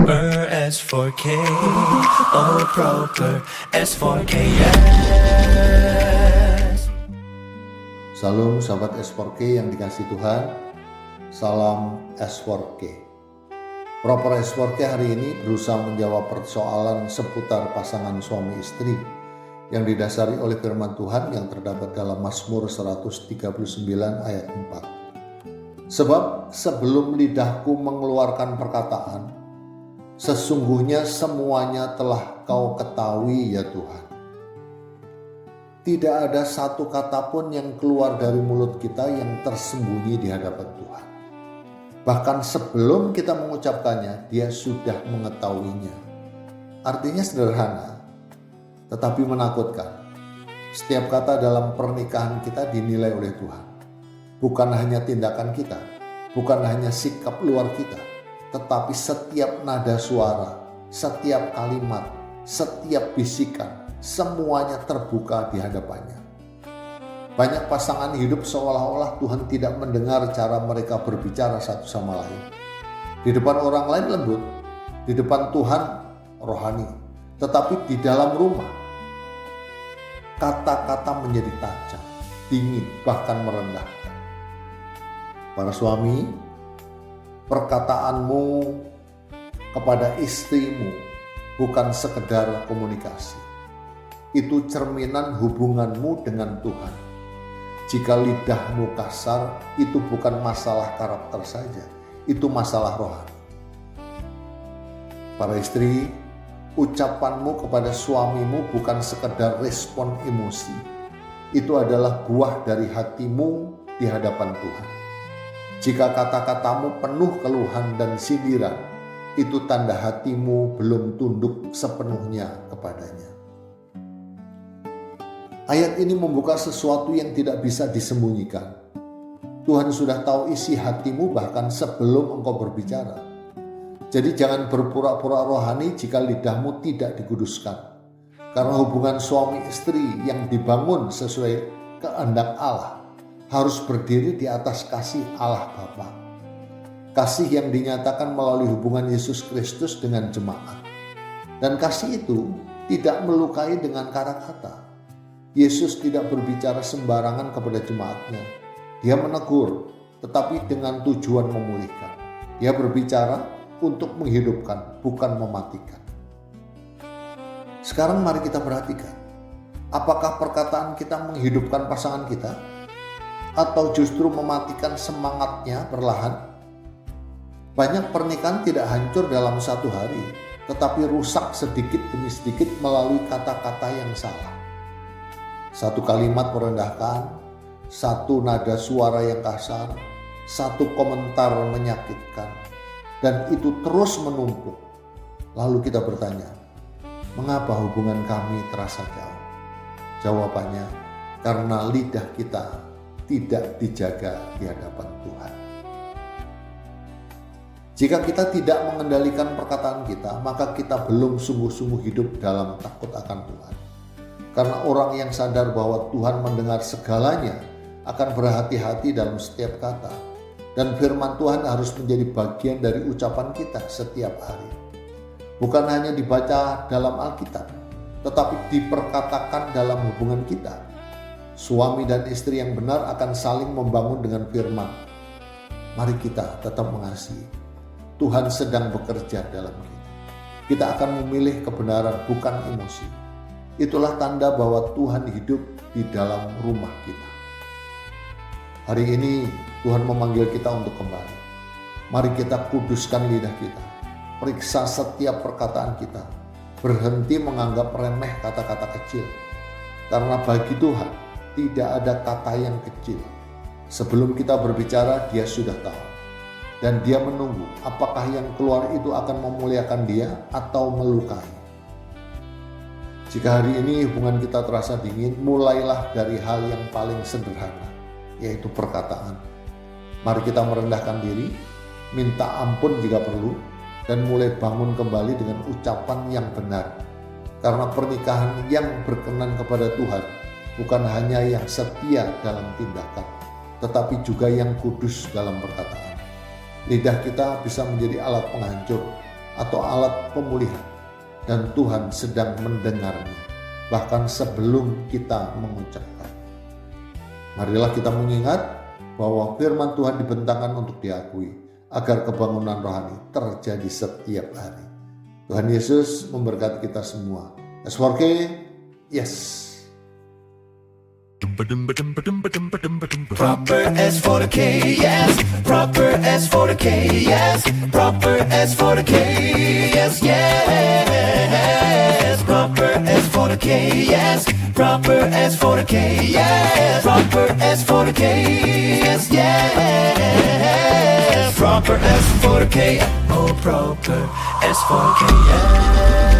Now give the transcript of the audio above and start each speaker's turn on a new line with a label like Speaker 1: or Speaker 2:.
Speaker 1: proper S4K, oh proper S4K, yes.
Speaker 2: Salam sahabat S4K yang dikasih Tuhan, salam S4K. Proper S4K hari ini berusaha menjawab persoalan seputar pasangan suami istri yang didasari oleh firman Tuhan yang terdapat dalam Mazmur 139 ayat 4. Sebab sebelum lidahku mengeluarkan perkataan, sesungguhnya semuanya telah Kau ketahui ya Tuhan. Tidak ada satu kata pun yang keluar dari mulut kita yang tersembunyi di hadapan Tuhan. Bahkan sebelum kita mengucapkannya, Dia sudah mengetahuinya. Artinya sederhana, tetapi menakutkan. Setiap kata dalam pernikahan kita dinilai oleh Tuhan. Bukan hanya tindakan kita, bukan hanya sikap luar kita, tetapi setiap nada suara, setiap kalimat, setiap bisikan, semuanya terbuka di hadapannya. Banyak pasangan hidup seolah-olah Tuhan tidak mendengar cara mereka berbicara satu sama lain. Di depan orang lain lembut, di depan Tuhan rohani, tetapi di dalam rumah kata-kata menjadi tajam, dingin, bahkan merendahkan. Para suami, perkataanmu kepada istrimu bukan sekedar komunikasi. Itu cerminan hubunganmu dengan Tuhan. Jika lidahmu kasar, itu bukan masalah karakter saja, itu masalah rohani. Para istri, ucapanmu kepada suamimu bukan sekedar respon emosi. Itu adalah buah dari hatimu di hadapan Tuhan. Jika kata-katamu penuh keluhan dan sindiran, itu tanda hatimu belum tunduk sepenuhnya kepadanya. Ayat ini membuka sesuatu yang tidak bisa disembunyikan. Tuhan sudah tahu isi hatimu bahkan sebelum engkau berbicara. Jadi jangan berpura-pura rohani jika lidahmu tidak dikuduskan. Karena hubungan suami istri yang dibangun sesuai kehendak Allah harus berdiri di atas kasih Allah Bapa. Kasih yang dinyatakan melalui hubungan Yesus Kristus dengan jemaat. Dan kasih itu tidak melukai dengan kata-kata. Yesus tidak berbicara sembarangan kepada jemaatnya. Dia menegur, tetapi dengan tujuan memulihkan. Dia berbicara untuk menghidupkan, bukan mematikan. Sekarang mari kita perhatikan. Apakah perkataan kita menghidupkan pasangan kita? Atau justru mematikan semangatnya perlahan? Banyak pernikahan tidak hancur dalam satu hari, tetapi rusak sedikit demi sedikit melalui kata-kata yang salah. Satu kalimat merendahkan, satu nada suara yang kasar, satu komentar menyakitkan, dan itu terus menumpuk. Lalu kita bertanya, mengapa hubungan kami terasa jauh? Jawabannya, karena lidah kita tidak dijaga di hadapan Tuhan. Jika kita tidak mengendalikan perkataan kita, maka kita belum sungguh-sungguh hidup dalam takut akan Tuhan. Karena orang yang sadar bahwa Tuhan mendengar segalanya akan berhati-hati dalam setiap kata. Dan firman Tuhan harus menjadi bagian dari ucapan kita setiap hari. Bukan hanya dibaca dalam Alkitab, tetapi diperkatakan dalam hubungan kita. Suami dan istri yang benar akan saling membangun dengan firman. Mari kita tetap mengasihi. Tuhan sedang bekerja dalam kita. Kita akan memilih kebenaran, bukan emosi. Itulah tanda bahwa Tuhan hidup di dalam rumah kita. Hari ini Tuhan memanggil kita untuk kembali. Mari kita kuduskan lidah kita. Periksa setiap perkataan kita. Berhenti menganggap remeh kata-kata kecil. Karena bagi Tuhan tidak ada kata yang kecil. Sebelum kita berbicara, Dia sudah tahu. Dan Dia menunggu apakah yang keluar itu akan memuliakan Dia atau melukai. Jika hari ini hubungan kita terasa dingin, mulailah dari hal yang paling sederhana, yaitu perkataan. Mari kita merendahkan diri, minta ampun jika perlu, dan mulai bangun kembali dengan ucapan yang benar. Karena pernikahan yang berkenan kepada Tuhan bukan hanya yang setia dalam tindakan, tetapi juga yang kudus dalam perkataan. Lidah kita bisa menjadi alat penghancur, atau alat pemulihan, dan Tuhan sedang mendengarnya, bahkan sebelum kita mengucapkan. Marilah kita mengingat bahwa firman Tuhan dibentangkan untuk diakui, agar kebangunan rohani terjadi setiap hari. Tuhan Yesus memberkati kita semua. S4K, yes.
Speaker 1: Proper S for the K, yes. Proper S for the K, yes. Proper S for the K, yes, yes. Proper S for the K, yes. Proper S for the K, yes. Proper S for the K, yes, yes. Proper S for the K, oh proper S for the K, yes.